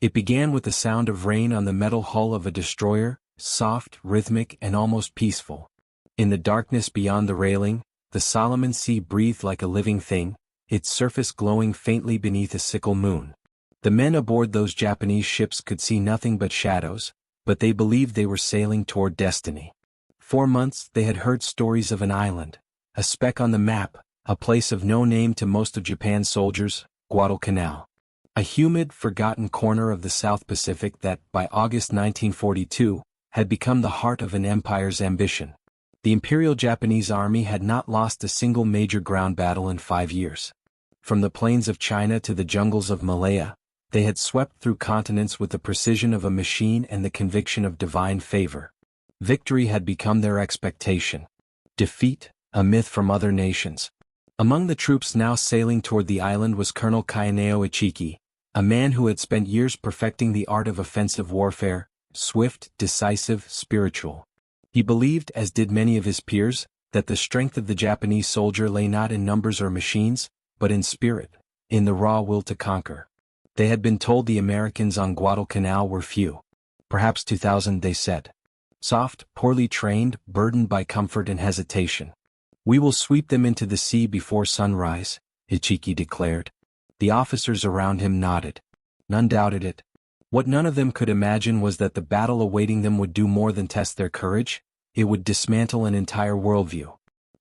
It began with the sound of rain on the metal hull of a destroyer, soft, rhythmic, and almost peaceful. In the darkness beyond the railing, the Solomon Sea breathed like a living thing, its surface glowing faintly beneath a sickle moon. The men aboard those Japanese ships could see nothing but shadows, but they believed they were sailing toward destiny. For months they had heard stories of an island, a speck on the map, a place of no name to most of Japan's soldiers, Guadalcanal. A humid, forgotten corner of the South Pacific that, by August 1942, had become the heart of an empire's ambition. The Imperial Japanese Army had not lost a single major ground battle in 5 years. From the plains of China to the jungles of Malaya, they had swept through continents with the precision of a machine and the conviction of divine favor. Victory had become their expectation. Defeat, a myth from other nations. Among the troops now sailing toward the island was Colonel Kaineo Ichiki, a man who had spent years perfecting the art of offensive warfare, swift, decisive, spiritual. He believed, as did many of his peers, that the strength of the Japanese soldier lay not in numbers or machines, but in spirit, in the raw will to conquer. They had been told the Americans on Guadalcanal were few. Perhaps 2,000, they said. Soft, poorly trained, burdened by comfort and hesitation. "We will sweep them into the sea before sunrise," Ichiki declared. The officers around him nodded. None doubted it. What none of them could imagine was that the battle awaiting them would do more than test their courage, it would dismantle an entire worldview.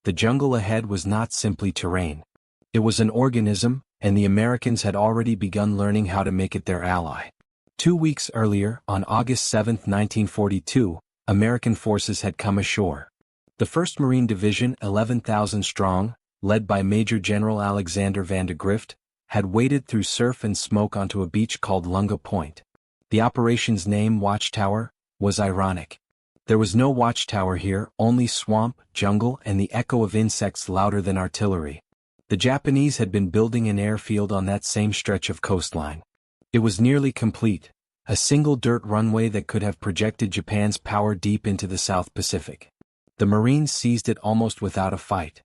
The jungle ahead was not simply terrain. It was an organism, and the Americans had already begun learning how to make it their ally. 2 weeks earlier, on August 7, 1942, American forces had come ashore. The 1st Marine Division, 11,000 strong, led by Major General Alexander Vandegrift, had waded through surf and smoke onto a beach called Lunga Point. The operation's name, Watchtower, was ironic. There was no watchtower here, only swamp, jungle, and the echo of insects louder than artillery. The Japanese had been building an airfield on that same stretch of coastline. It was nearly complete, a single dirt runway that could have projected Japan's power deep into the South Pacific. The Marines seized it almost without a fight.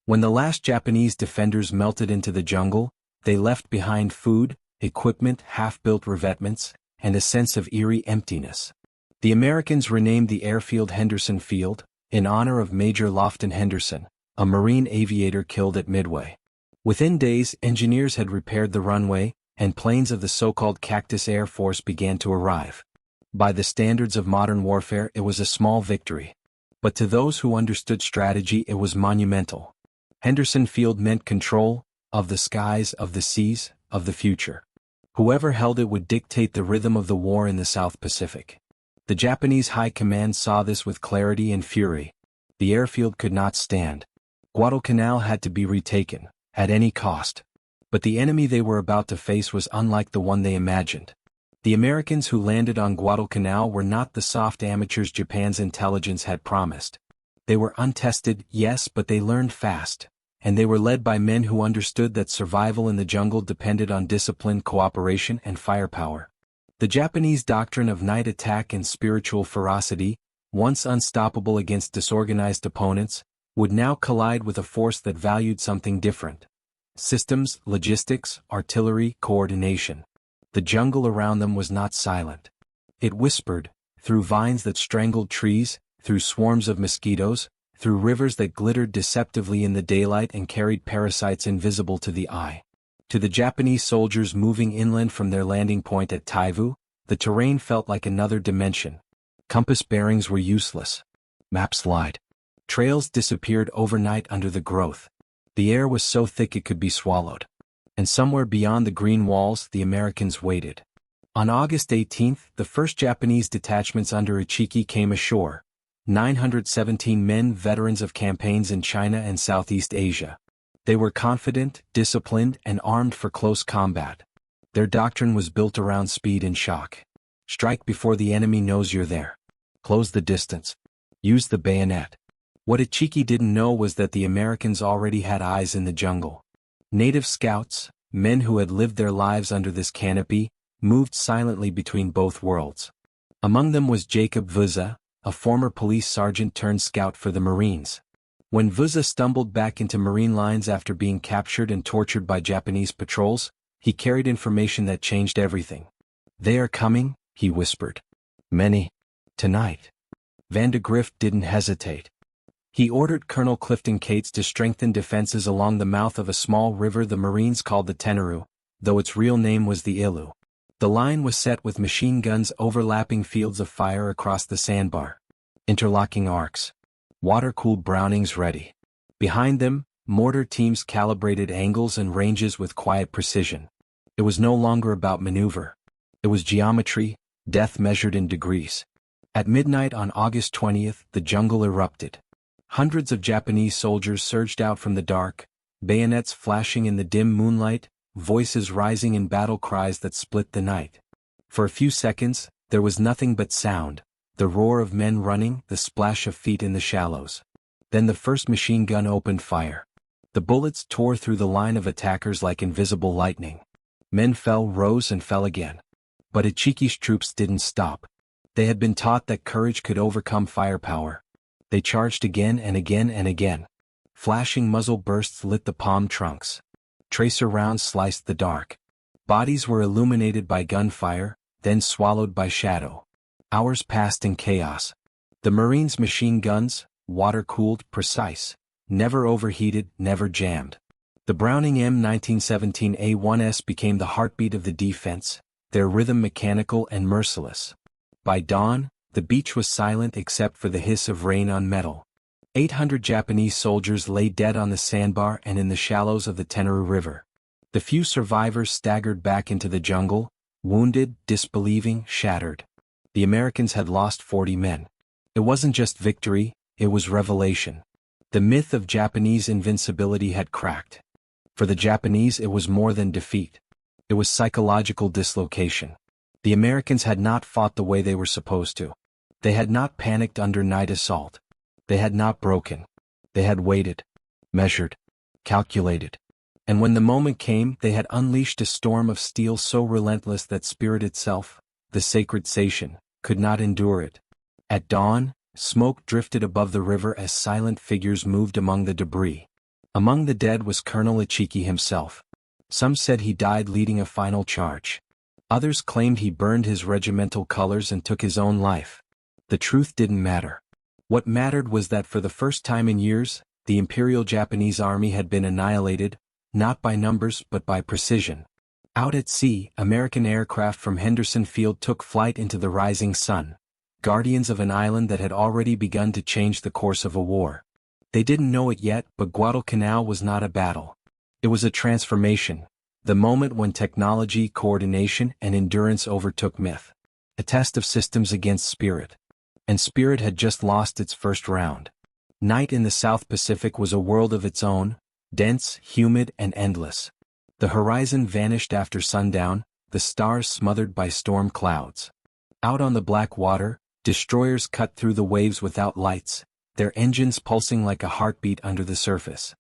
When the last Japanese defenders melted into the jungle, they left behind food, equipment, half-built revetments, and a sense of eerie emptiness. The Americans renamed the airfield Henderson Field, in honor of Major Lofton Henderson, a Marine aviator killed at Midway. Within days, engineers had repaired the runway, and planes of the so-called Cactus Air Force began to arrive. By the standards of modern warfare, it was a small victory. But to those who understood strategy, it was monumental. Henderson Field meant control, of the skies, of the seas, of the future. Whoever held it would dictate the rhythm of the war in the South Pacific. The Japanese High Command saw this with clarity and fury. The airfield could not stand. Guadalcanal had to be retaken, at any cost. But the enemy they were about to face was unlike the one they imagined. The Americans who landed on Guadalcanal were not the soft amateurs Japan's intelligence had promised. They were untested, yes, but they learned fast. And they were led by men who understood that survival in the jungle depended on discipline, cooperation, and firepower. The Japanese doctrine of night attack and spiritual ferocity, once unstoppable against disorganized opponents, would now collide with a force that valued something different. Systems, logistics, artillery, coordination. The jungle around them was not silent. It whispered, through vines that strangled trees, through swarms of mosquitoes, through rivers that glittered deceptively in the daylight and carried parasites invisible to the eye. To the Japanese soldiers moving inland from their landing point at Taivu, the terrain felt like another dimension. Compass bearings were useless. Maps lied. Trails disappeared overnight under the growth. The air was so thick it could be swallowed. And somewhere beyond the green walls, the Americans waited. On August 18, the first Japanese detachments under Ichiki came ashore. 917 men, veterans of campaigns in China and Southeast Asia. They were confident, disciplined, and armed for close combat. Their doctrine was built around speed and shock. Strike before the enemy knows you're there. Close the distance. Use the bayonet. What Ichiki didn't know was that the Americans already had eyes in the jungle. Native scouts, men who had lived their lives under this canopy, moved silently between both worlds. Among them was Jacob Vuza, a former police sergeant turned scout for the Marines. When Vuza stumbled back into Marine lines after being captured and tortured by Japanese patrols, he carried information that changed everything. "They are coming," he whispered. "Many. Tonight." Vandegrift didn't hesitate. He ordered Colonel Clifton Cates to strengthen defenses along the mouth of a small river the Marines called the Tenaru, though its real name was the Ilu. The line was set with machine guns overlapping fields of fire across the sandbar. Interlocking arcs. Water-cooled Brownings ready. Behind them, mortar teams calibrated angles and ranges with quiet precision. It was no longer about maneuver. It was geometry, death measured in degrees. At midnight on August 20th, the jungle erupted. Hundreds of Japanese soldiers surged out from the dark, bayonets flashing in the dim moonlight, voices rising in battle cries that split the night. For a few seconds, there was nothing but sound, the roar of men running, the splash of feet in the shallows. Then the first machine gun opened fire. The bullets tore through the line of attackers like invisible lightning. Men fell, rose and fell again. But Ichiki's troops didn't stop. They had been taught that courage could overcome firepower. They charged again and again and again. Flashing muzzle bursts lit the palm trunks. Tracer rounds sliced the dark. Bodies were illuminated by gunfire, then swallowed by shadow. Hours passed in chaos. The Marines' machine guns, water-cooled, precise, never overheated, never jammed. The Browning M1917A1s became the heartbeat of the defense, their rhythm mechanical and merciless. By dawn, the beach was silent except for the hiss of rain on metal. 800 Japanese soldiers lay dead on the sandbar and in the shallows of the Tenaru River. The few survivors staggered back into the jungle, wounded, disbelieving, shattered. The Americans had lost 40 men. It wasn't just victory, it was revelation. The myth of Japanese invincibility had cracked. For the Japanese it was more than defeat. It was psychological dislocation. The Americans had not fought the way they were supposed to. They had not panicked under night assault. They had not broken. They had waited, measured, calculated. And when the moment came, they had unleashed a storm of steel so relentless that spirit itself, the sacred Seishin, could not endure it. At dawn, smoke drifted above the river as silent figures moved among the debris. Among the dead was Colonel Ichiki himself. Some said he died leading a final charge. Others claimed he burned his regimental colors and took his own life. The truth didn't matter. What mattered was that for the first time in years, the Imperial Japanese Army had been annihilated, not by numbers but by precision. Out at sea, American aircraft from Henderson Field took flight into the rising sun, guardians of an island that had already begun to change the course of a war. They didn't know it yet, but Guadalcanal was not a battle. It was a transformation, the moment when technology, coordination, and endurance overtook myth. A test of systems against spirit. And spirit had just lost its first round. Night in the South Pacific was a world of its own, dense, humid, and endless. The horizon vanished after sundown, the stars smothered by storm clouds. Out on the black water, destroyers cut through the waves without lights, their engines pulsing like a heartbeat under the surface.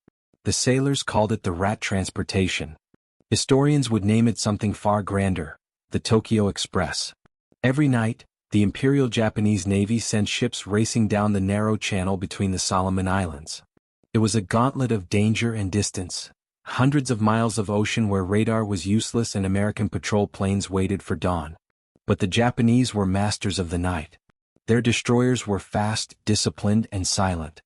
The sailors called it the rat transportation. Historians would name it something far grander, the Tokyo Express. Every night, the Imperial Japanese Navy sent ships racing down the narrow channel between the Solomon Islands. It was a gauntlet of danger and distance, hundreds of miles of ocean where radar was useless and American patrol planes waited for dawn. But the Japanese were masters of the night. Their destroyers were fast, disciplined, and silent.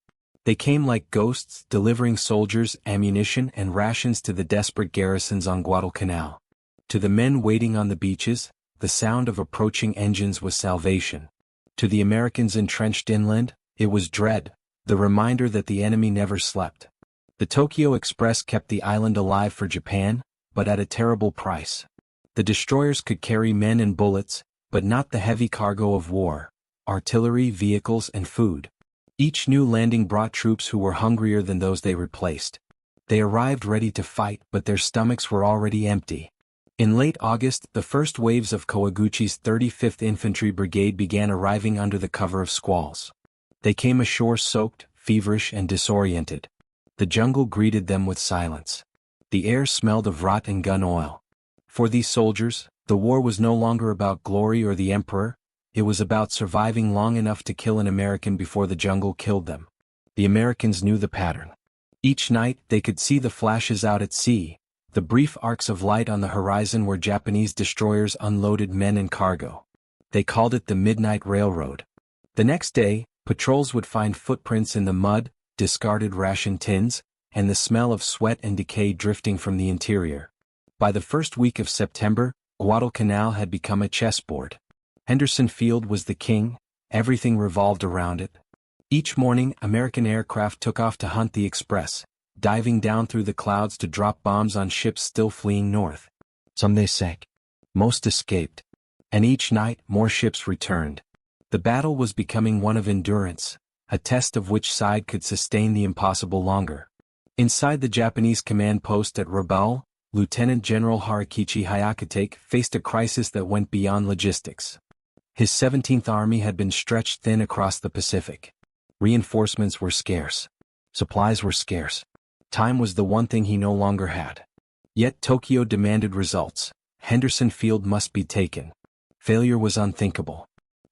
They came like ghosts, delivering soldiers, ammunition, and rations to the desperate garrisons on Guadalcanal. To the men waiting on the beaches, the sound of approaching engines was salvation. To the Americans entrenched inland, it was dread, the reminder that the enemy never slept. The Tokyo Express kept the island alive for Japan, but at a terrible price. The destroyers could carry men and bullets, but not the heavy cargo of war, artillery, vehicles, and food. Each new landing brought troops who were hungrier than those they replaced. They arrived ready to fight, but their stomachs were already empty. In late August, the first waves of Kawaguchi's 35th Infantry Brigade began arriving under the cover of squalls. They came ashore soaked, feverish, and disoriented. The jungle greeted them with silence. The air smelled of rot and gun oil. For these soldiers, the war was no longer about glory or the emperor, it was about surviving long enough to kill an American before the jungle killed them. The Americans knew the pattern. Each night, they could see the flashes out at sea, The brief arcs of light on the horizon were Japanese destroyers unloaded men and cargo. They called it the Midnight Railroad. The next day, patrols would find footprints in the mud, discarded ration tins, and the smell of sweat and decay drifting from the interior. By the first week of September, Guadalcanal had become a chessboard. Henderson Field was the king, everything revolved around it. Each morning, American aircraft took off to hunt the Express, diving down through the clouds to drop bombs on ships still fleeing north. Some they sank. Most escaped. And each night, more ships returned. The battle was becoming one of endurance, a test of which side could sustain the impossible longer. Inside the Japanese command post at Rabaul, Lieutenant General Harakichi Hyakutake faced a crisis that went beyond logistics. His 17th Army had been stretched thin across the Pacific. Reinforcements were scarce. Supplies were scarce. Time was the one thing he no longer had. Yet Tokyo demanded results. Henderson Field must be taken. Failure was unthinkable.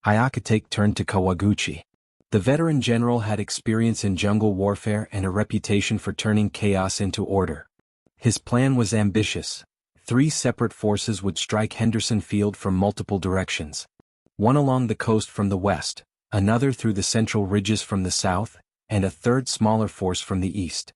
Hyakutake turned to Kawaguchi. The veteran general had experience in jungle warfare and a reputation for turning chaos into order. His plan was ambitious. 3 separate forces would strike Henderson Field from multiple directions. One along the coast from the west, another through the central ridges from the south, and a third smaller force from the east.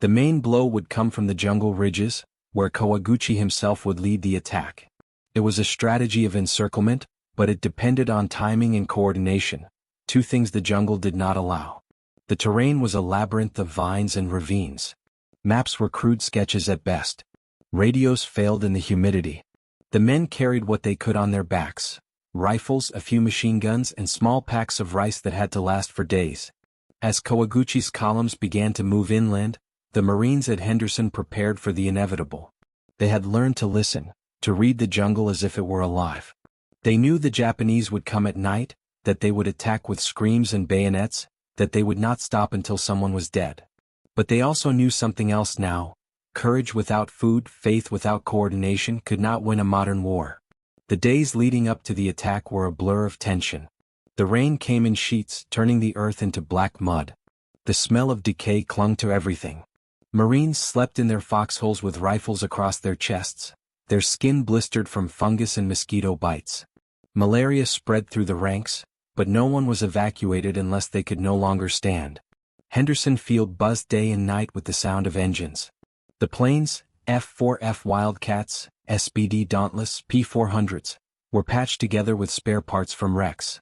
The main blow would come from the jungle ridges, where Kawaguchi himself would lead the attack. It was a strategy of encirclement, but it depended on timing and coordination, 2 things the jungle did not allow. The terrain was a labyrinth of vines and ravines. Maps were crude sketches at best. Radios failed in the humidity. The men carried what they could on their backs: rifles, a few machine guns, and small packs of rice that had to last for days. As Kawaguchi's columns began to move inland, the Marines at Henderson prepared for the inevitable. They had learned to listen, to read the jungle as if it were alive. They knew the Japanese would come at night, that they would attack with screams and bayonets, that they would not stop until someone was dead. But they also knew something else now: courage without food, faith without coordination could not win a modern war. The days leading up to the attack were a blur of tension. The rain came in sheets, turning the earth into black mud. The smell of decay clung to everything. Marines slept in their foxholes with rifles across their chests, their skin blistered from fungus and mosquito bites. Malaria spread through the ranks, but no one was evacuated unless they could no longer stand. Henderson Field buzzed day and night with the sound of engines. The planes, F-4F Wildcats, SBD Dauntless, P-400s, were patched together with spare parts from wrecks.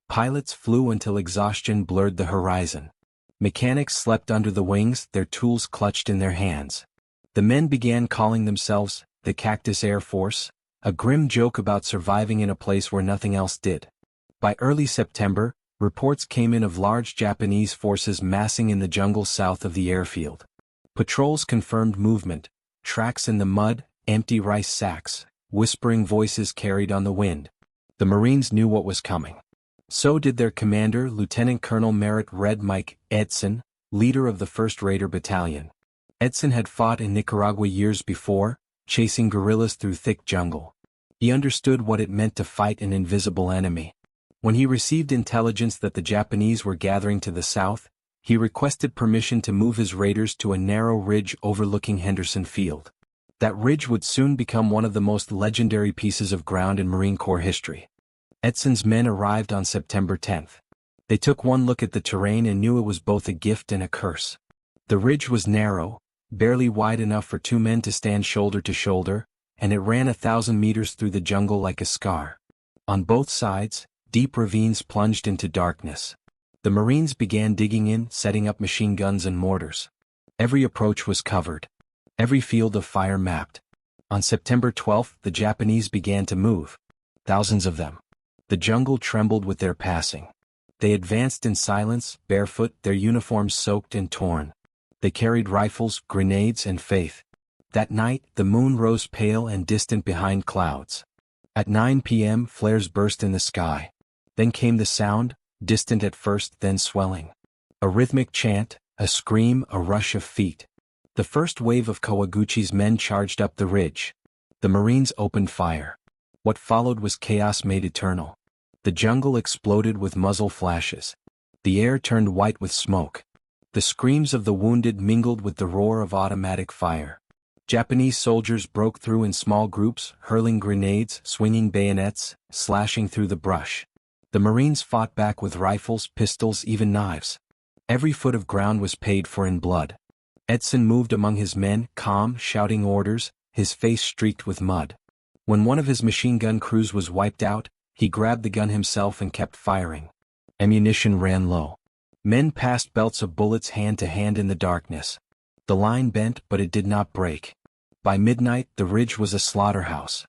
Pilots flew until exhaustion blurred the horizon. Mechanics slept under the wings, their tools clutched in their hands. The men began calling themselves the Cactus Air Force, a grim joke about surviving in a place where nothing else did. By early September, reports came in of large Japanese forces massing in the jungle south of the airfield. Patrols confirmed movement, tracks in the mud, empty rice sacks, whispering voices carried on the wind. The Marines knew what was coming. So did their commander, Lieutenant Colonel Merritt Red Mike Edson, leader of the 1st Raider Battalion. Edson had fought in Nicaragua years before, chasing guerrillas through thick jungle. He understood what it meant to fight an invisible enemy. When he received intelligence that the Japanese were gathering to the south, he requested permission to move his raiders to a narrow ridge overlooking Henderson Field. That ridge would soon become one of the most legendary pieces of ground in Marine Corps history. Edson's men arrived on September 10th. They took one look at the terrain and knew it was both a gift and a curse. The ridge was narrow, barely wide enough for 2 men to stand shoulder to shoulder, and it ran 1,000 meters through the jungle like a scar. On both sides, deep ravines plunged into darkness. The Marines began digging in, setting up machine guns and mortars. Every approach was covered. Every field of fire mapped. On September 12th, the Japanese began to move. Thousands of them. The jungle trembled with their passing. They advanced in silence, barefoot, their uniforms soaked and torn. They carried rifles, grenades, and faith. That night, the moon rose pale and distant behind clouds. At 9 p.m., flares burst in the sky. Then came the sound, distant at first, then swelling. A rhythmic chant, a scream, a rush of feet. The first wave of Kawaguchi's men charged up the ridge. The Marines opened fire. What followed was chaos made eternal. The jungle exploded with muzzle flashes. The air turned white with smoke. The screams of the wounded mingled with the roar of automatic fire. Japanese soldiers broke through in small groups, hurling grenades, swinging bayonets, slashing through the brush. The Marines fought back with rifles, pistols, even knives. Every foot of ground was paid for in blood. Edson moved among his men, calm, shouting orders, his face streaked with mud. When one of his machine gun crews was wiped out, he grabbed the gun himself and kept firing. Ammunition ran low. Men passed belts of bullets hand to hand in the darkness. The line bent, but it did not break. By midnight, the ridge was a slaughterhouse.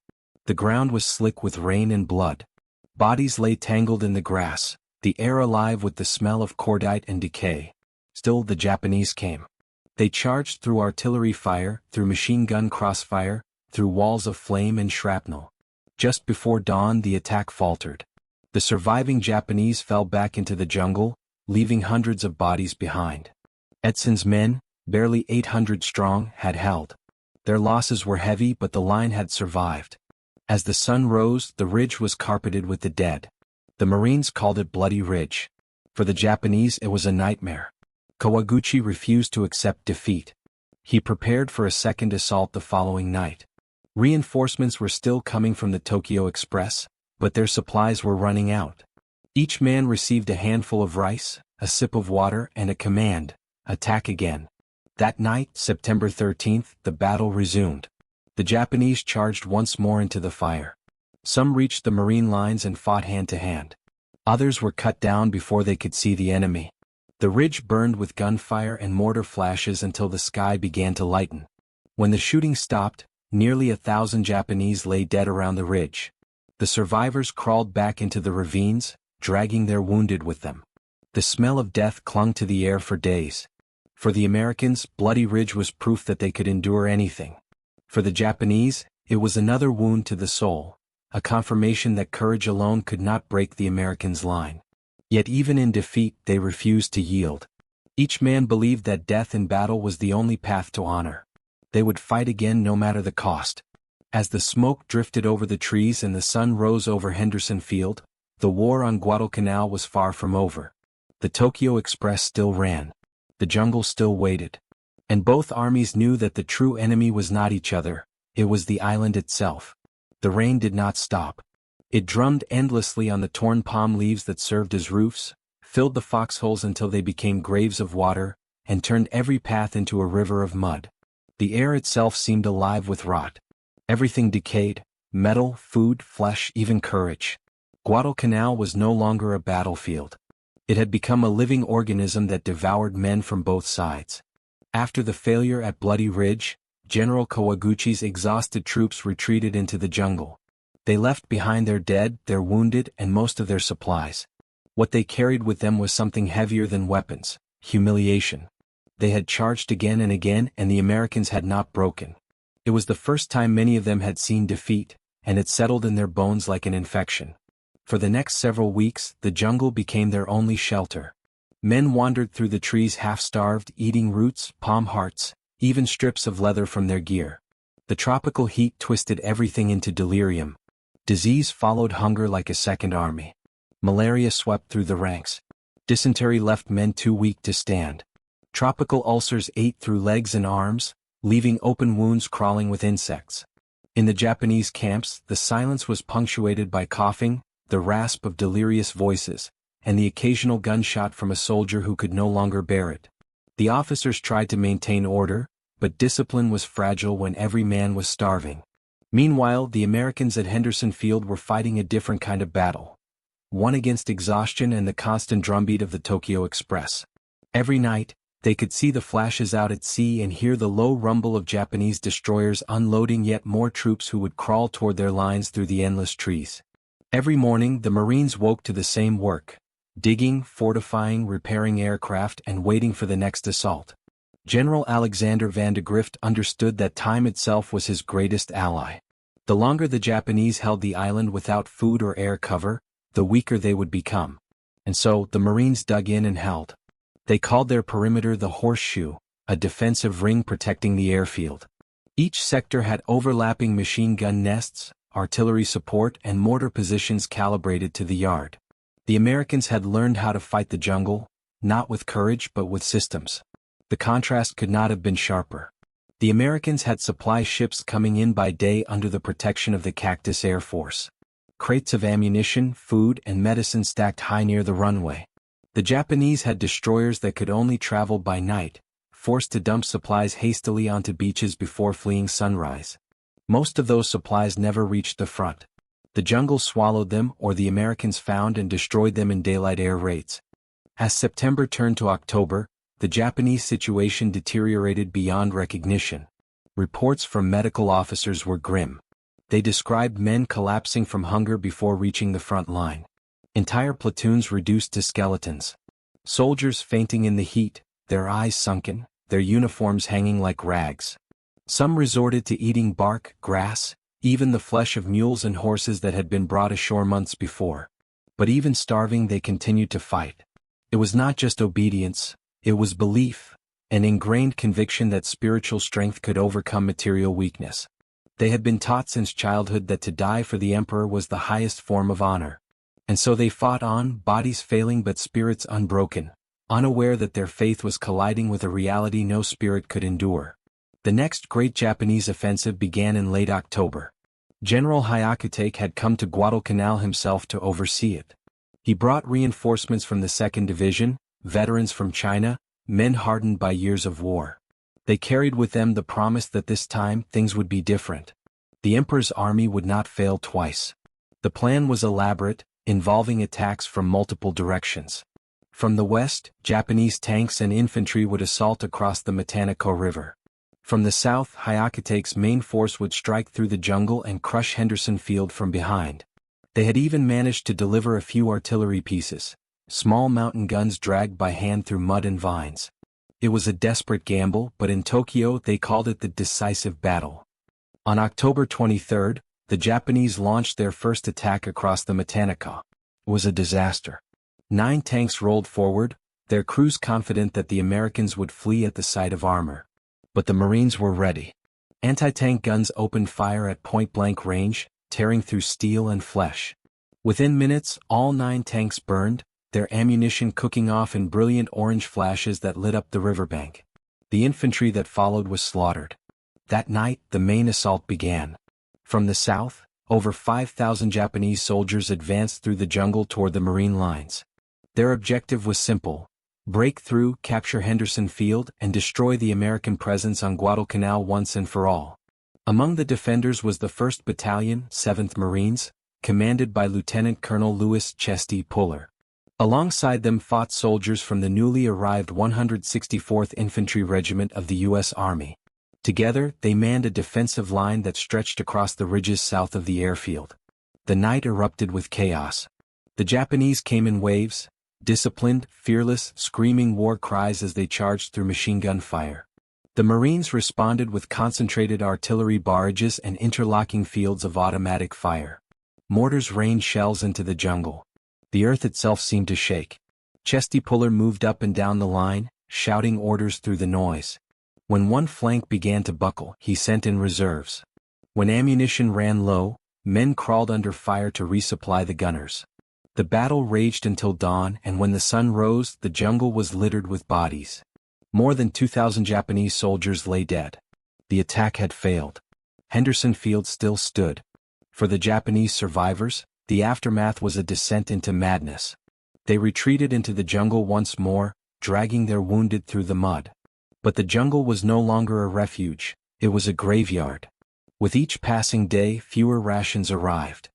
The ground was slick with rain and blood. Bodies lay tangled in the grass, the air alive with the smell of cordite and decay. Still the Japanese came. They charged through artillery fire, through machine gun crossfire, through walls of flame and shrapnel. Just before dawn the attack faltered. The surviving Japanese fell back into the jungle, leaving hundreds of bodies behind. Edson's men, barely 800 strong, had held. Their losses were heavy, but the line had survived. As the sun rose, the ridge was carpeted with the dead. The Marines called it Bloody Ridge. For the Japanese it was a nightmare. Kawaguchi refused to accept defeat. He prepared for a second assault the following night. Reinforcements were still coming from the Tokyo Express, but their supplies were running out. Each man received a handful of rice, a sip of water, and a command: attack again. That night, September 13th, the battle resumed. The Japanese charged once more into the fire. Some reached the Marine lines and fought hand to hand. Others were cut down before they could see the enemy. The ridge burned with gunfire and mortar flashes until the sky began to lighten. When the shooting stopped, nearly 1,000 Japanese lay dead around the ridge. The survivors crawled back into the ravines, dragging their wounded with them. The smell of death clung to the air for days. For the Americans, Bloody Ridge was proof that they could endure anything. For the Japanese, it was another wound to the soul, a confirmation that courage alone could not break the Americans' line. Yet even in defeat, they refused to yield. Each man believed that death in battle was the only path to honor. They would fight again no matter the cost. As the smoke drifted over the trees and the sun rose over Henderson Field, the war on Guadalcanal was far from over. The Tokyo Express still ran. The jungle still waited. And both armies knew that the true enemy was not each other, it was the island itself. The rain did not stop. It drummed endlessly on the torn palm leaves that served as roofs, filled the foxholes until they became graves of water, and turned every path into a river of mud. The air itself seemed alive with rot. Everything decayed: metal, food, flesh, even courage. Guadalcanal was no longer a battlefield. It had become a living organism that devoured men from both sides. After the failure at Bloody Ridge, General Kawaguchi's exhausted troops retreated into the jungle. They left behind their dead, their wounded, and most of their supplies. What they carried with them was something heavier than weapons: humiliation. They had charged again and again, and the Americans had not broken. It was the first time many of them had seen defeat, and it settled in their bones like an infection. For the next several weeks, the jungle became their only shelter. Men wandered through the trees half-starved, eating roots, palm hearts, even strips of leather from their gear. The tropical heat twisted everything into delirium. Disease followed hunger like a second army. Malaria swept through the ranks. Dysentery left men too weak to stand. Tropical ulcers ate through legs and arms, leaving open wounds crawling with insects. In the Japanese camps, the silence was punctuated by coughing, the rasp of delirious voices, and the occasional gunshot from a soldier who could no longer bear it. The officers tried to maintain order, but discipline was fragile when every man was starving. Meanwhile, the Americans at Henderson Field were fighting a different kind of battle. One against exhaustion and the constant drumbeat of the Tokyo Express. Every night, they could see the flashes out at sea and hear the low rumble of Japanese destroyers unloading yet more troops who would crawl toward their lines through the endless trees. Every morning the Marines woke to the same work: digging, fortifying, repairing aircraft, and waiting for the next assault. General Alexander van de Grift understood that time itself was his greatest ally. The longer the Japanese held the island without food or air cover, the weaker they would become. And so, the Marines dug in and held. They called their perimeter the horseshoe, a defensive ring protecting the airfield. Each sector had overlapping machine gun nests, artillery support, and mortar positions calibrated to the yard. The Americans had learned how to fight the jungle, not with courage but with systems. The contrast could not have been sharper. The Americans had supply ships coming in by day under the protection of the Cactus Air Force. Crates of ammunition, food, and medicine stacked high near the runway. The Japanese had destroyers that could only travel by night, forced to dump supplies hastily onto beaches before fleeing sunrise. Most of those supplies never reached the front. The jungle swallowed them, or the Americans found and destroyed them in daylight air raids. As September turned to October, the Japanese situation deteriorated beyond recognition. Reports from medical officers were grim. They described men collapsing from hunger before reaching the front line. Entire platoons reduced to skeletons. Soldiers fainting in the heat, their eyes sunken, their uniforms hanging like rags. Some resorted to eating bark, grass, even the flesh of mules and horses that had been brought ashore months before. But even starving, they continued to fight. It was not just obedience, it was belief, an ingrained conviction that spiritual strength could overcome material weakness. They had been taught since childhood that to die for the emperor was the highest form of honor. And so they fought on, bodies failing but spirits unbroken, unaware that their faith was colliding with a reality no spirit could endure. The next great Japanese offensive began in late October. General Hyakutake had come to Guadalcanal himself to oversee it. He brought reinforcements from the 2nd Division, veterans from China, men hardened by years of war. They carried with them the promise that this time things would be different. The emperor's army would not fail twice. The plan was elaborate, involving attacks from multiple directions. From the west, Japanese tanks and infantry would assault across the Matanico River. From the south, Hyakutake's main force would strike through the jungle and crush Henderson Field from behind. They had even managed to deliver a few artillery pieces, small mountain guns dragged by hand through mud and vines. It was a desperate gamble, but in Tokyo they called it the decisive battle. On October 23, the Japanese launched their first attack across the Matanico. It was a disaster. 9 tanks rolled forward, their crews confident that the Americans would flee at the sight of armor. But the Marines were ready. Anti-tank guns opened fire at point-blank range, tearing through steel and flesh. Within minutes, all 9 tanks burned, their ammunition cooking off in brilliant orange flashes that lit up the riverbank. The infantry that followed was slaughtered. That night, the main assault began. From the south, over 5,000 Japanese soldiers advanced through the jungle toward the Marine lines. Their objective was simple: break through, capture Henderson Field, and destroy the American presence on Guadalcanal once and for all. Among the defenders was the 1st Battalion, 7th Marines, commanded by Lieutenant Colonel Louis Chesty Puller. Alongside them fought soldiers from the newly arrived 164th Infantry Regiment of the U.S. Army. Together, they manned a defensive line that stretched across the ridges south of the airfield. The night erupted with chaos. The Japanese came in waves, disciplined, fearless, screaming war cries as they charged through machine gun fire. The Marines responded with concentrated artillery barrages and interlocking fields of automatic fire. Mortars rained shells into the jungle. The earth itself seemed to shake. Chesty Puller moved up and down the line, shouting orders through the noise. When one flank began to buckle, he sent in reserves. When ammunition ran low, men crawled under fire to resupply the gunners. The battle raged until dawn, and when the sun rose, the jungle was littered with bodies. More than 2,000 Japanese soldiers lay dead. The attack had failed. Henderson Field still stood. For the Japanese survivors, the aftermath was a descent into madness. They retreated into the jungle once more, dragging their wounded through the mud. But the jungle was no longer a refuge, it was a graveyard. With each passing day, fewer rations arrived.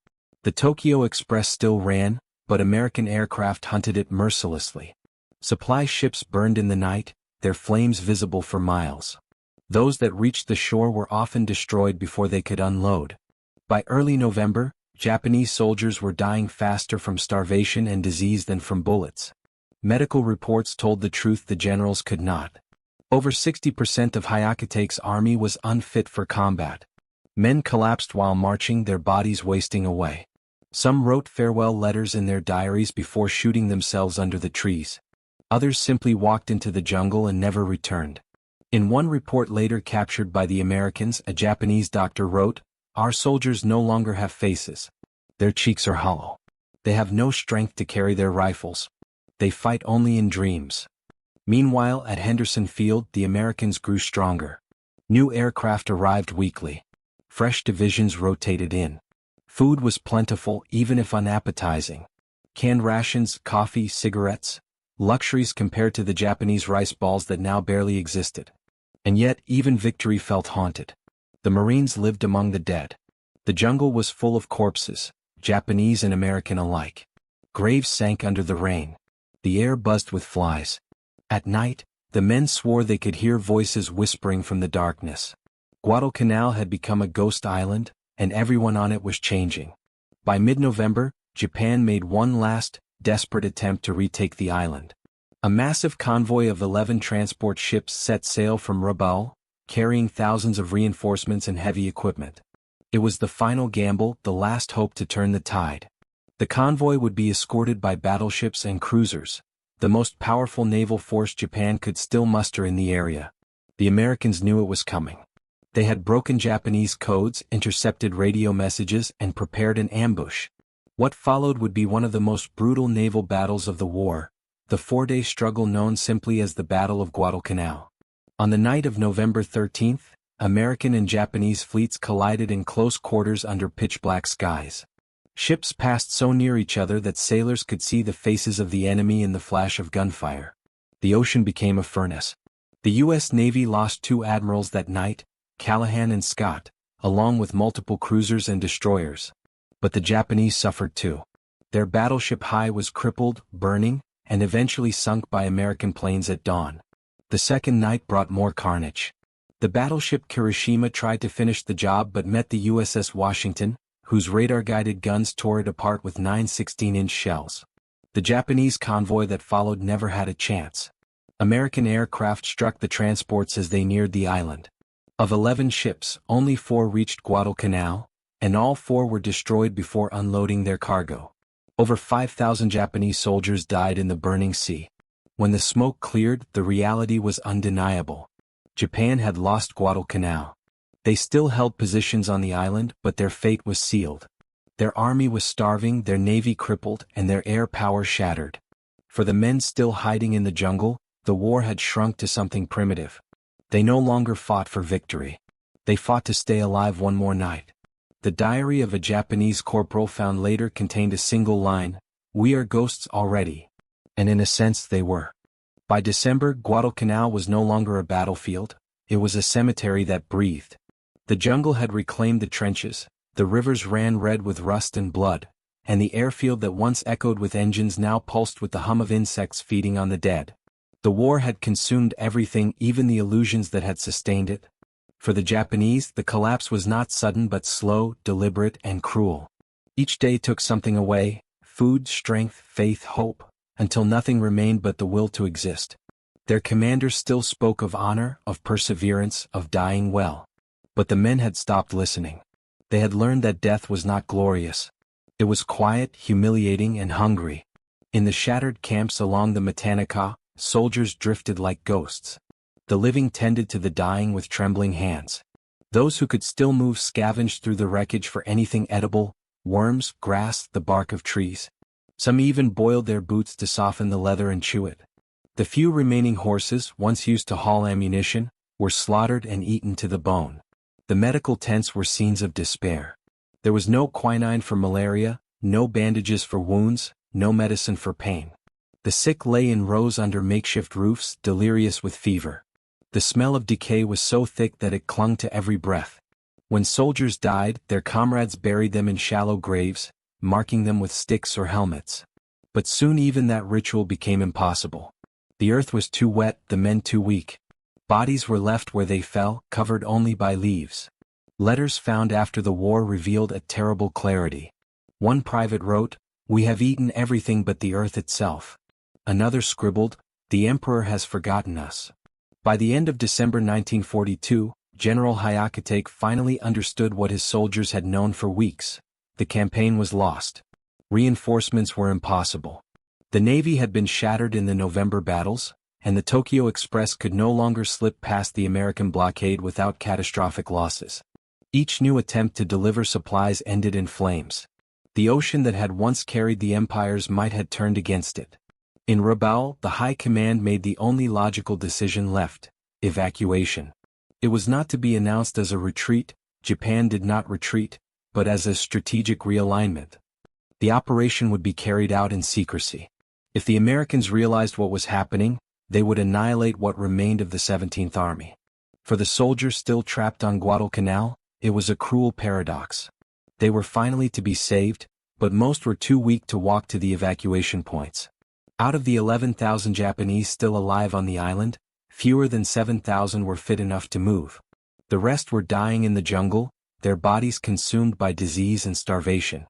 The Tokyo Express still ran, but American aircraft hunted it mercilessly. Supply ships burned in the night, their flames visible for miles. Those that reached the shore were often destroyed before they could unload. By early November, Japanese soldiers were dying faster from starvation and disease than from bullets. Medical reports told the truth the generals could not. Over 60% of Hyakutake's army was unfit for combat. Men collapsed while marching, their bodies wasting away. Some wrote farewell letters in their diaries before shooting themselves under the trees. Others simply walked into the jungle and never returned. In one report later captured by the Americans, a Japanese doctor wrote, "Our soldiers no longer have faces. Their cheeks are hollow. They have no strength to carry their rifles. They fight only in dreams." Meanwhile, at Henderson Field, the Americans grew stronger. New aircraft arrived weekly. Fresh divisions rotated in. Food was plentiful even if unappetizing. Canned rations, coffee, cigarettes, luxuries compared to the Japanese rice balls that now barely existed. And yet even victory felt haunted. The Marines lived among the dead. The jungle was full of corpses, Japanese and American alike. Graves sank under the rain. The air buzzed with flies. At night, the men swore they could hear voices whispering from the darkness. Guadalcanal had become a ghost island, and everyone on it was changing. By mid-November, Japan made one last, desperate attempt to retake the island. A massive convoy of 11 transport ships set sail from Rabaul, carrying thousands of reinforcements and heavy equipment. It was the final gamble, the last hope to turn the tide. The convoy would be escorted by battleships and cruisers, the most powerful naval force Japan could still muster in the area. The Americans knew it was coming. They had broken Japanese codes, intercepted radio messages, and prepared an ambush. What followed would be one of the most brutal naval battles of the war, the 4-day struggle known simply as the Battle of Guadalcanal. On the night of November 13th, American and Japanese fleets collided in close quarters under pitch-black skies. Ships passed so near each other that sailors could see the faces of the enemy in the flash of gunfire. The ocean became a furnace. The U.S. Navy lost 2 admirals that night, Callahan and Scott, along with multiple cruisers and destroyers. But the Japanese suffered too. Their battleship High was crippled, burning, and eventually sunk by American planes at dawn. The second night brought more carnage. The battleship Kirishima tried to finish the job but met the USS Washington, whose radar-guided guns tore it apart with 9 16-inch shells. The Japanese convoy that followed never had a chance. American aircraft struck the transports as they neared the island. Of 11 ships, only 4 reached Guadalcanal, and all 4 were destroyed before unloading their cargo. Over 5,000 Japanese soldiers died in the burning sea. When the smoke cleared, the reality was undeniable. Japan had lost Guadalcanal. They still held positions on the island, but their fate was sealed. Their army was starving, their navy crippled, and their air power shattered. For the men still hiding in the jungle, the war had shrunk to something primitive. They no longer fought for victory. They fought to stay alive one more night. The diary of a Japanese corporal found later contained a single line, "We are ghosts already." And in a sense they were. By December, Guadalcanal was no longer a battlefield, it was a cemetery that breathed. The jungle had reclaimed the trenches, the rivers ran red with rust and blood, and the airfield that once echoed with engines now pulsed with the hum of insects feeding on the dead. The war had consumed everything, even the illusions that had sustained it. For the Japanese, the collapse was not sudden but slow, deliberate, and cruel. Each day took something away, food, strength, faith, hope, until nothing remained but the will to exist. Their commanders still spoke of honor, of perseverance, of dying well. But the men had stopped listening. They had learned that death was not glorious. It was quiet, humiliating, and hungry. In the shattered camps along the Matanaka, soldiers drifted like ghosts. The living tended to the dying with trembling hands. Those who could still move scavenged through the wreckage for anything edible, worms, grass, the bark of trees. Some even boiled their boots to soften the leather and chew it. The few remaining horses, once used to haul ammunition, were slaughtered and eaten to the bone. The medical tents were scenes of despair. There was no quinine for malaria, no bandages for wounds, no medicine for pain. The sick lay in rows under makeshift roofs, delirious with fever. The smell of decay was so thick that it clung to every breath. When soldiers died, their comrades buried them in shallow graves, marking them with sticks or helmets. But soon even that ritual became impossible. The earth was too wet, the men too weak. Bodies were left where they fell, covered only by leaves. Letters found after the war revealed a terrible clarity. One private wrote, "We have eaten everything but the earth itself." Another scribbled, "The emperor has forgotten us." By the end of December 1942, General Hyakutake finally understood what his soldiers had known for weeks. The campaign was lost. Reinforcements were impossible. The Navy had been shattered in the November battles, and the Tokyo Express could no longer slip past the American blockade without catastrophic losses. Each new attempt to deliver supplies ended in flames. The ocean that had once carried the empire's might had turned against it. In Rabaul, the High Command made the only logical decision left: evacuation. It was not to be announced as a retreat. Japan did not retreat, but as a strategic realignment. The operation would be carried out in secrecy. If the Americans realized what was happening, they would annihilate what remained of the 17th Army. For the soldiers still trapped on Guadalcanal, it was a cruel paradox. They were finally to be saved, but most were too weak to walk to the evacuation points. Out of the 11,000 Japanese still alive on the island, fewer than 7,000 were fit enough to move. The rest were dying in the jungle, their bodies consumed by disease and starvation.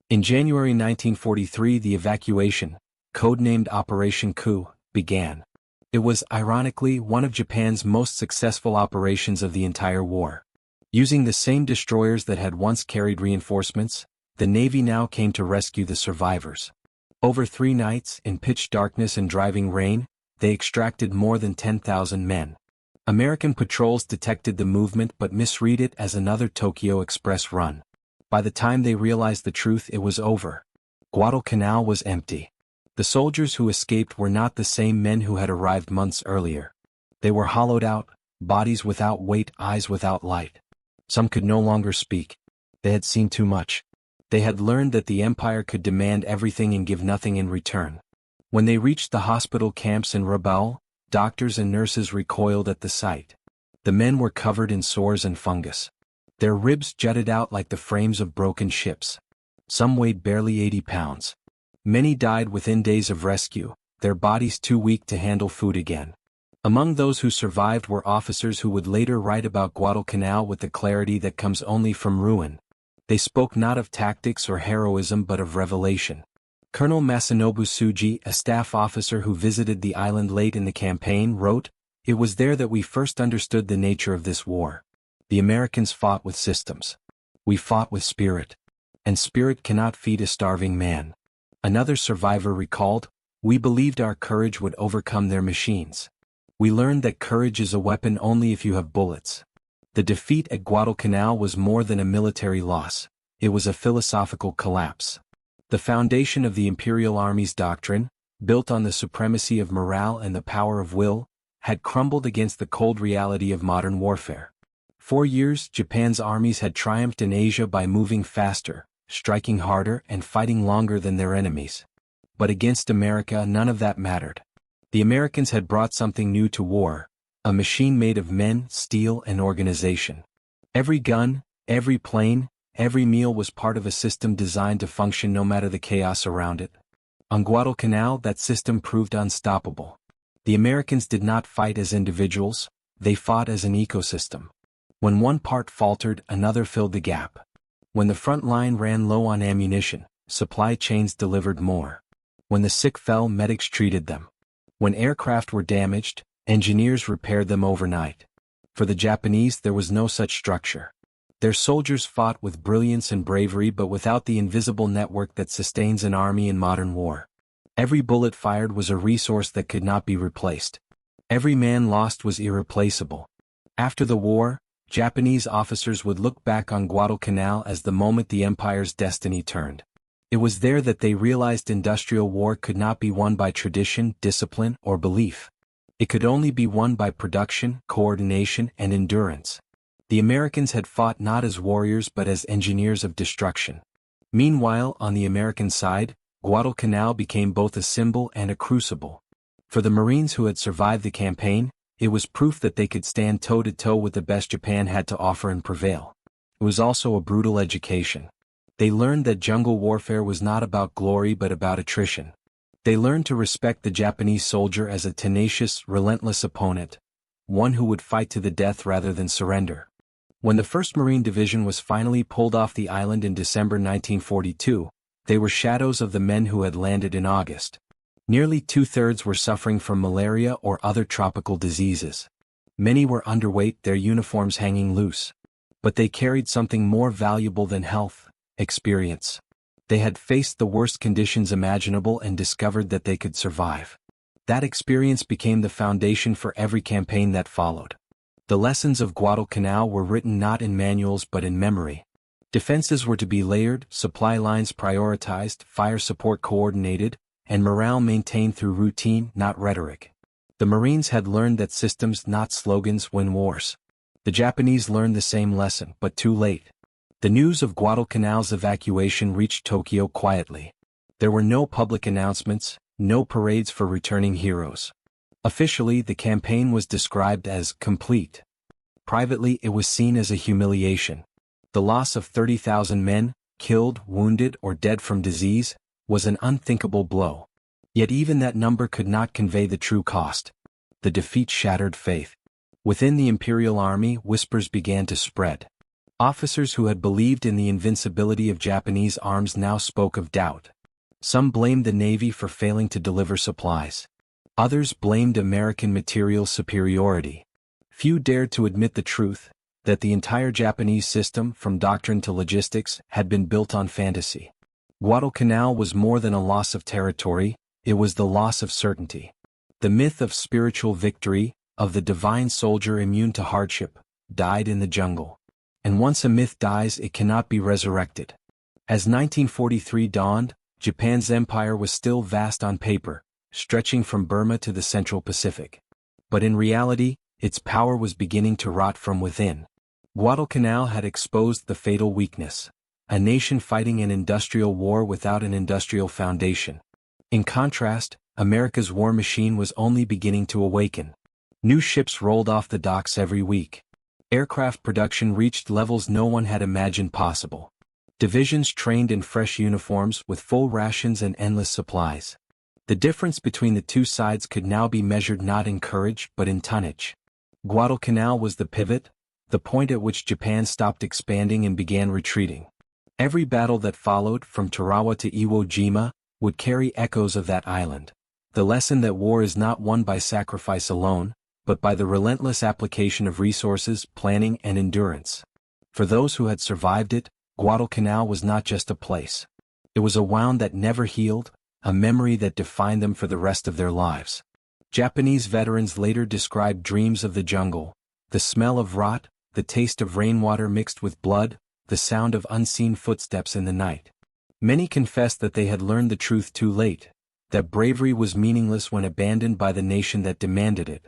In January 1943, the evacuation, codenamed Operation Coup, began. It was, ironically, one of Japan's most successful operations of the entire war. Using the same destroyers that had once carried reinforcements, the Navy now came to rescue the survivors. Over 3 nights, in pitch darkness and driving rain, they extracted more than 10,000 men. American patrols detected the movement but misread it as another Tokyo Express run. By the time they realized the truth, it was over. Guadalcanal was empty. The soldiers who escaped were not the same men who had arrived months earlier. They were hollowed out, bodies without weight, eyes without light. Some could no longer speak. They had seen too much. They had learned that the empire could demand everything and give nothing in return. When they reached the hospital camps in Rabaul, doctors and nurses recoiled at the sight. The men were covered in sores and fungus. Their ribs jutted out like the frames of broken ships. Some weighed barely 80 pounds. Many died within days of rescue, their bodies too weak to handle food again. Among those who survived were officers who would later write about Guadalcanal with the clarity that comes only from ruin. They spoke not of tactics or heroism but of revelation. Colonel Masanobu Tsuji, a staff officer who visited the island late in the campaign, wrote, "It was there that we first understood the nature of this war. The Americans fought with systems. We fought with spirit. And spirit cannot feed a starving man." Another survivor recalled, "We believed our courage would overcome their machines. We learned that courage is a weapon only if you have bullets." The defeat at Guadalcanal was more than a military loss, it was a philosophical collapse. The foundation of the Imperial Army's doctrine, built on the supremacy of morale and the power of will, had crumbled against the cold reality of modern warfare. For years, Japan's armies had triumphed in Asia by moving faster, striking harder and fighting longer than their enemies. But against America, none of that mattered. The Americans had brought something new to war, a machine made of men, steel, and organization. Every gun, every plane, every meal was part of a system designed to function no matter the chaos around it. On Guadalcanal, that system proved unstoppable. The Americans did not fight as individuals, they fought as an ecosystem. When one part faltered, another filled the gap. When the front line ran low on ammunition, supply chains delivered more. When the sick fell, medics treated them. When aircraft were damaged, engineers repaired them overnight. For the Japanese, there was no such structure. Their soldiers fought with brilliance and bravery but without the invisible network that sustains an army in modern war. Every bullet fired was a resource that could not be replaced. Every man lost was irreplaceable. After the war, Japanese officers would look back on Guadalcanal as the moment the empire's destiny turned. It was there that they realized industrial war could not be won by tradition, discipline, or belief. It could only be won by production, coordination, and endurance. The Americans had fought not as warriors but as engineers of destruction. Meanwhile, on the American side, Guadalcanal became both a symbol and a crucible. For the Marines who had survived the campaign, it was proof that they could stand toe-to-toe with the best Japan had to offer and prevail. It was also a brutal education. They learned that jungle warfare was not about glory but about attrition. They learned to respect the Japanese soldier as a tenacious, relentless opponent, one who would fight to the death rather than surrender. When the 1st Marine Division was finally pulled off the island in December 1942, they were shadows of the men who had landed in August. Nearly 2/3 were suffering from malaria or other tropical diseases. Many were underweight, their uniforms hanging loose. But they carried something more valuable than health: experience. They had faced the worst conditions imaginable and discovered that they could survive. That experience became the foundation for every campaign that followed. The lessons of Guadalcanal were written not in manuals but in memory. Defenses were to be layered, supply lines prioritized, fire support coordinated, and morale maintained through routine, not rhetoric. The Marines had learned that systems, not slogans, win wars. The Japanese learned the same lesson, but too late. The news of Guadalcanal's evacuation reached Tokyo quietly. There were no public announcements, no parades for returning heroes. Officially, the campaign was described as complete. Privately, it was seen as a humiliation. The loss of 30,000 men, killed, wounded, or dead from disease, was an unthinkable blow. Yet even that number could not convey the true cost. The defeat shattered faith. Within the Imperial Army, whispers began to spread. Officers who had believed in the invincibility of Japanese arms now spoke of doubt. Some blamed the Navy for failing to deliver supplies. Others blamed American material superiority. Few dared to admit the truth, that the entire Japanese system, from doctrine to logistics, had been built on fantasy. Guadalcanal was more than a loss of territory, it was the loss of certainty. The myth of spiritual victory, of the divine soldier immune to hardship, died in the jungle. And once a myth dies, it cannot be resurrected. As 1943 dawned, Japan's empire was still vast on paper, stretching from Burma to the Central Pacific. But in reality, its power was beginning to rot from within. Guadalcanal had exposed the fatal weakness. A nation fighting an industrial war without an industrial foundation. In contrast, America's war machine was only beginning to awaken. New ships rolled off the docks every week. Aircraft production reached levels no one had imagined possible. Divisions trained in fresh uniforms with full rations and endless supplies. The difference between the two sides could now be measured not in courage but in tonnage. Guadalcanal was the pivot, the point at which Japan stopped expanding and began retreating. Every battle that followed, from Tarawa to Iwo Jima, would carry echoes of that island. The lesson that war is not won by sacrifice alone, but by the relentless application of resources, planning, and endurance. For those who had survived it, Guadalcanal was not just a place. It was a wound that never healed, a memory that defined them for the rest of their lives. Japanese veterans later described dreams of the jungle, the smell of rot, the taste of rainwater mixed with blood, the sound of unseen footsteps in the night. Many confessed that they had learned the truth too late, that bravery was meaningless when abandoned by the nation that demanded it.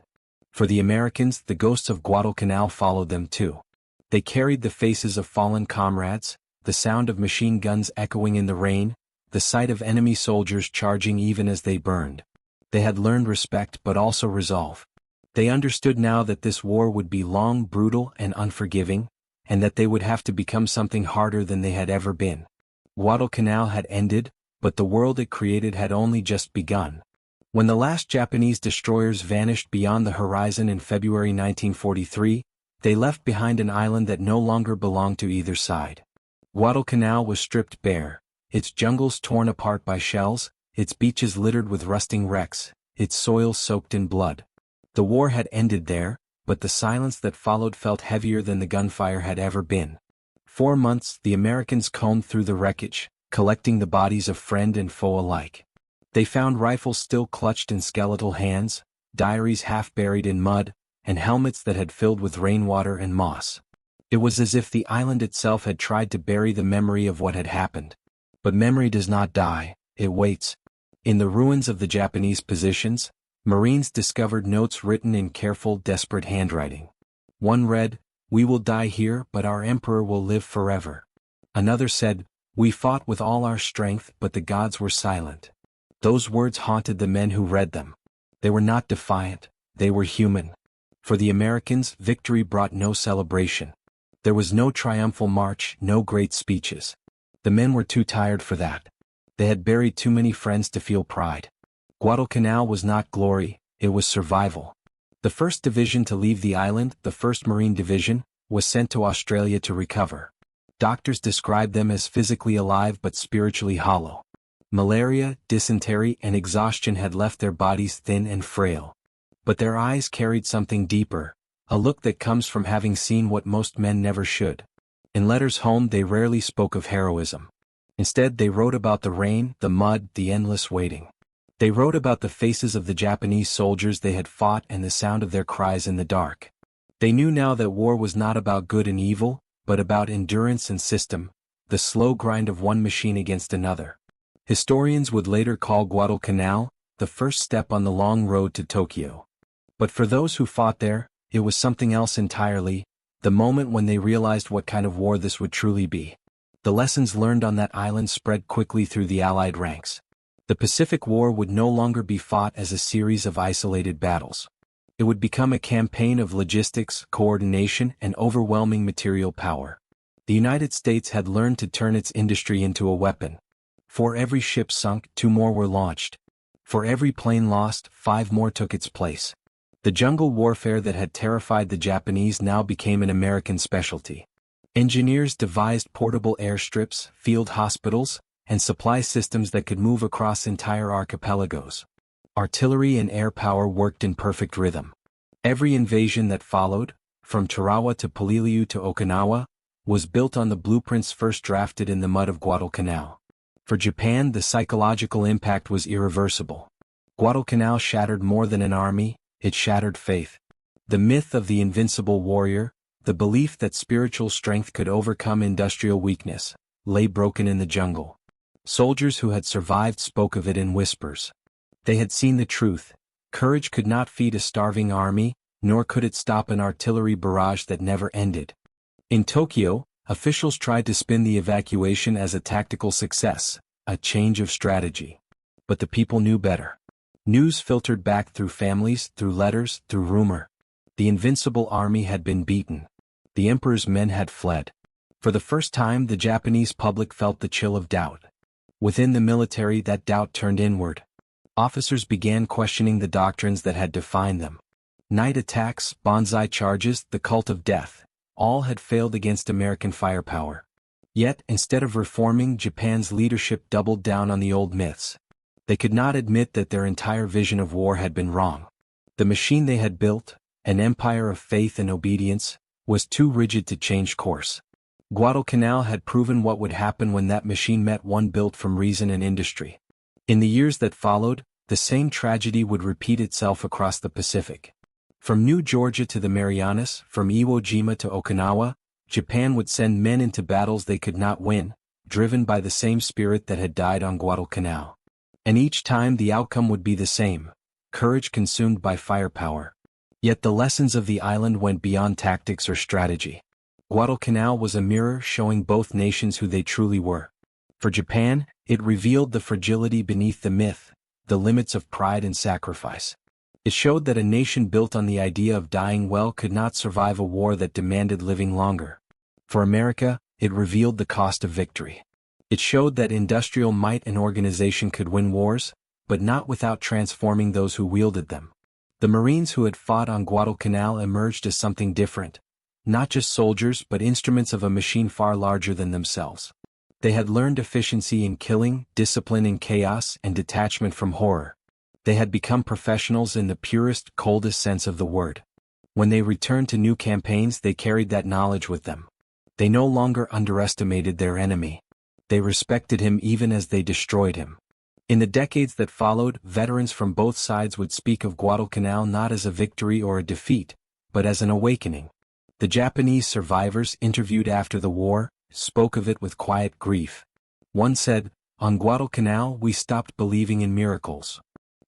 For the Americans, the ghosts of Guadalcanal followed them too. They carried the faces of fallen comrades, the sound of machine guns echoing in the rain, the sight of enemy soldiers charging even as they burned. They had learned respect but also resolve. They understood now that this war would be long, brutal, and unforgiving, and that they would have to become something harder than they had ever been. Guadalcanal had ended, but the world it created had only just begun. When the last Japanese destroyers vanished beyond the horizon in February 1943, they left behind an island that no longer belonged to either side. Guadalcanal was stripped bare, its jungles torn apart by shells, its beaches littered with rusting wrecks, its soil soaked in blood. The war had ended there, but the silence that followed felt heavier than the gunfire had ever been. 4 months, the Americans combed through the wreckage, collecting the bodies of friend and foe alike. They found rifles still clutched in skeletal hands, diaries half buried in mud, and helmets that had filled with rainwater and moss. It was as if the island itself had tried to bury the memory of what had happened. But memory does not die, it waits. In the ruins of the Japanese positions, Marines discovered notes written in careful, desperate handwriting. One read, "We will die here, but our emperor will live forever." Another said, "We fought with all our strength, but the gods were silent." Those words haunted the men who read them. They were not defiant, they were human. For the Americans, victory brought no celebration. There was no triumphal march, no great speeches. The men were too tired for that. They had buried too many friends to feel pride. Guadalcanal was not glory, it was survival. The 1st Division to leave the island, the 1st Marine Division, was sent to Australia to recover. Doctors described them as physically alive but spiritually hollow. Malaria, dysentery, and exhaustion had left their bodies thin and frail. But their eyes carried something deeper, a look that comes from having seen what most men never should. In letters home they rarely spoke of heroism. Instead they wrote about the rain, the mud, the endless waiting. They wrote about the faces of the Japanese soldiers they had fought and the sound of their cries in the dark. They knew now that war was not about good and evil, but about endurance and system, the slow grind of one machine against another. Historians would later call Guadalcanal the first step on the long road to Tokyo. But for those who fought there, it was something else entirely, The moment when they realized what kind of war this would truly be. The lessons learned on that island spread quickly through the Allied ranks. The Pacific War would no longer be fought as a series of isolated battles. It would become a campaign of logistics, coordination, and overwhelming material power. The United States had learned to turn its industry into a weapon. For every ship sunk, 2 more were launched. For every plane lost, 5 more took its place. The jungle warfare that had terrified the Japanese now became an American specialty. Engineers devised portable airstrips, field hospitals, and supply systems that could move across entire archipelagos. Artillery and air power worked in perfect rhythm. Every invasion that followed, from Tarawa to Polilliu to Okinawa, was built on the blueprints first drafted in the mud of Guadalcanal. For Japan, the psychological impact was irreversible. Guadalcanal shattered more than an army, it shattered faith. The myth of the invincible warrior, the belief that spiritual strength could overcome industrial weakness, lay broken in the jungle. Soldiers who had survived spoke of it in whispers. They had seen the truth. Courage could not feed a starving army, nor could it stop an artillery barrage that never ended. In Tokyo, officials tried to spin the evacuation as a tactical success, a change of strategy. But the people knew better. News filtered back through families, through letters, through rumor. The invincible army had been beaten. The emperor's men had fled. For the first time, the Japanese public felt the chill of doubt. Within the military, that doubt turned inward. Officers began questioning the doctrines that had defined them. Night attacks, banzai charges, the cult of death, all had failed against American firepower. Yet, instead of reforming, Japan's leadership doubled down on the old myths. They could not admit that their entire vision of war had been wrong. The machine they had built, an empire of faith and obedience, was too rigid to change course. Guadalcanal had proven what would happen when that machine met one built from reason and industry. In the years that followed, the same tragedy would repeat itself across the Pacific. From New Georgia to the Marianas, from Iwo Jima to Okinawa, Japan would send men into battles they could not win, driven by the same spirit that had died on Guadalcanal. And each time the outcome would be the same: courage consumed by firepower. Yet the lessons of the island went beyond tactics or strategy. Guadalcanal was a mirror showing both nations who they truly were. For Japan, it revealed the fragility beneath the myth, the limits of pride and sacrifice. It showed that a nation built on the idea of dying well could not survive a war that demanded living longer. For America, it revealed the cost of victory. It showed that industrial might and organization could win wars, but not without transforming those who wielded them. The Marines who had fought on Guadalcanal emerged as something different, not just soldiers but instruments of a machine far larger than themselves. They had learned efficiency in killing, discipline in chaos, and detachment from horror. They had become professionals in the purest, coldest sense of the word. When they returned to new campaigns, they carried that knowledge with them. They no longer underestimated their enemy. They respected him even as they destroyed him. In the decades that followed, veterans from both sides would speak of Guadalcanal not as a victory or a defeat, but as an awakening. The Japanese survivors interviewed after the war spoke of it with quiet grief. One said, "On Guadalcanal we stopped believing in miracles."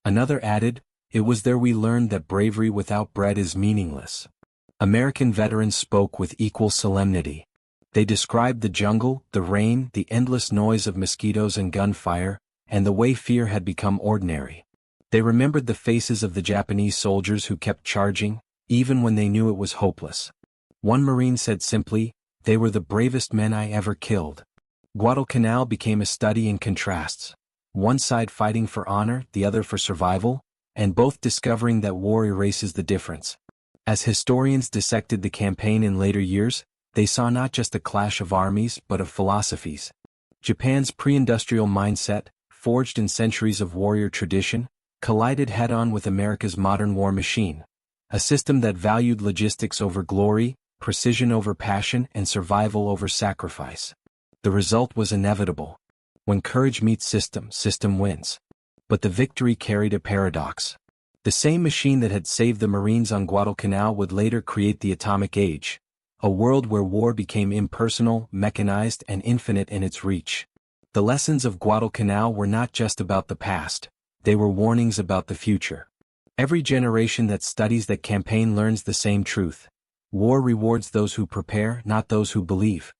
Another added, "It was there we learned that bravery without bread is meaningless." American veterans spoke with equal solemnity. They described the jungle, the rain, the endless noise of mosquitoes and gunfire, and the way fear had become ordinary. They remembered the faces of the Japanese soldiers who kept charging, even when they knew it was hopeless. One Marine said simply, "They were the bravest men I ever killed." Guadalcanal became a study in contrasts. One side fighting for honor, the other for survival, and both discovering that war erases the difference. As historians dissected the campaign in later years, they saw not just a clash of armies but of philosophies. Japan's pre-industrial mindset, forged in centuries of warrior tradition, collided head-on with America's modern war machine, a system that valued logistics over glory, precision over passion, and survival over sacrifice. The result was inevitable. When courage meets system, system wins. But the victory carried a paradox. The same machine that had saved the Marines on Guadalcanal would later create the atomic age, a world where war became impersonal, mechanized, and infinite in its reach. The lessons of Guadalcanal were not just about the past, they were warnings about the future. Every generation that studies that campaign learns the same truth. War rewards those who prepare, not those who believe.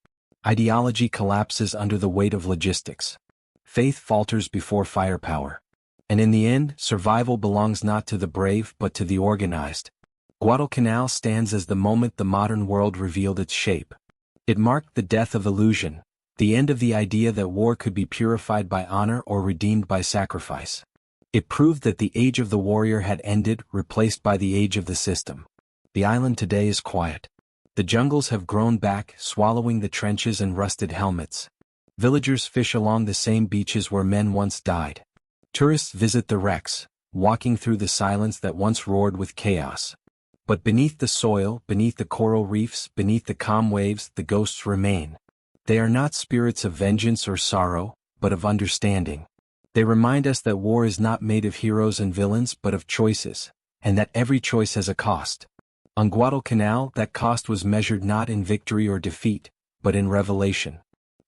Ideology collapses under the weight of logistics. Faith falters before firepower. And in the end, survival belongs not to the brave but to the organized. Guadalcanal stands as the moment the modern world revealed its shape. It marked the death of illusion, the end of the idea that war could be purified by honor or redeemed by sacrifice. It proved that the age of the warrior had ended, replaced by the age of the system. The island today is quiet. The jungles have grown back, swallowing the trenches and rusted helmets. Villagers fish along the same beaches where men once died. Tourists visit the wrecks, walking through the silence that once roared with chaos. But beneath the soil, beneath the coral reefs, beneath the calm waves, the ghosts remain. They are not spirits of vengeance or sorrow, but of understanding. They remind us that war is not made of heroes and villains but of choices, and that every choice has a cost. On Guadalcanal, that cost was measured not in victory or defeat, but in revelation.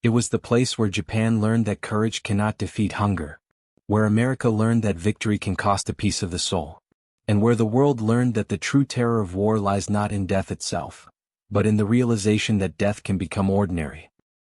It was the place where Japan learned that courage cannot defeat hunger, where America learned that victory can cost a piece of the soul, and where the world learned that the true terror of war lies not in death itself, but in the realization that death can become ordinary.